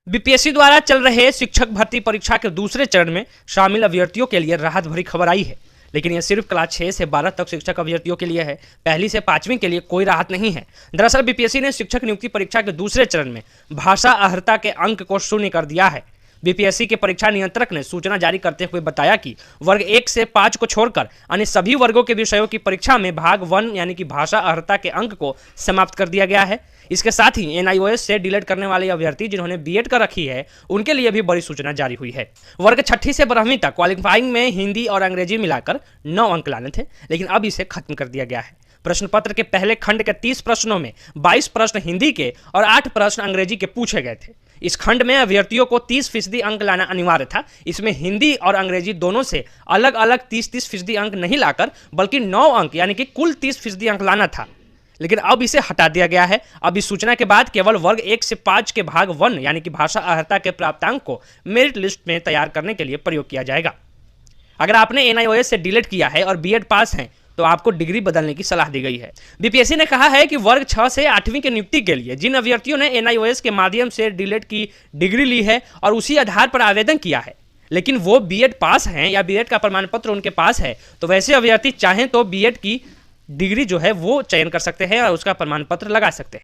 BPSC द्वारा चल रहे शिक्षक भर्ती परीक्षा के दूसरे चरण में शामिल अभ्यर्थियों के लिए राहत भरी खबर आई है। लेकिन यह सिर्फ क्लास 6 से 12 तक शिक्षक अभ्यर्थियों के लिए है। पहली से 5वीं के लिए कोई राहत नहीं है। दरअसल बीपीएससी ने शिक्षक नियुक्ति परीक्षा के दूसरे चरण में भाषा अर्हता के अंक को शून्य कर दिया है। बीपीएससी के परीक्षा नियंत्रक ने सूचना जारी करते हुए बताया कि वर्ग 1 से 5 को छोड़कर अन्य सभी वर्गों के विषयों की परीक्षा में भाग 1 यानी कि भाषा अर्हता के अंक को समाप्त कर दिया गया है। इसके साथ ही एनआईओएस से डिलीट करने वाले अभ्यर्थी जिन्होंने बीएड कर रखी है उनके लिए भी बड़ी सूचना जारी हुई है। वर्ग 6ठी से 12वीं तक क्वालिफाइंग में हिंदी और अंग्रेजी मिलाकर 9 अंक लाने थे, लेकिन अब इसे खत्म कर दिया गया है। प्रश्न पत्र के पहले खंड के 30 प्रश्नों में 22 प्रश्न हिंदी के और 8 प्रश्न अंग्रेजी के पूछे गए थे। इस खंड में अभ्यर्थियों को 30% अंक लाना अनिवार्य था। इसमें हिंदी और अंग्रेजी दोनों से अलग अलग 30% अंक नहीं लाकर बल्कि 9 अंक यानी कि कुल 30% अंक लाना था, लेकिन अब इसे हटा दिया गया है। अब इस सूचना के बाद केवल वर्ग 1 से 5 के भाग 1 यानी कि भाषा अर्हता के प्राप्तांक को मेरिट लिस्ट में तैयार करने के लिए प्रयोग किया जाएगा। अगर आपने एनआईओएस से डिलीट किया है और बीएड पास हैं तो आपको डिग्री बदलने की सलाह दी गई है। बीपीएससी ने कहा है कि वर्ग 6 से 8वीं की नियुक्ति के लिए जिन अभ्यर्थियों ने एनआईओएस के माध्यम से डिलीट की डिग्री ली है और उसी आधार पर आवेदन किया है, लेकिन वो बीएड पास हैं या बीएड का प्रमाण पत्र उनके पास है, तो वैसे अभ्यर्थी चाहें तो बीएड की डिग्री जो है वो चयन कर सकते हैं और उसका प्रमाण पत्र लगा सकते हैं।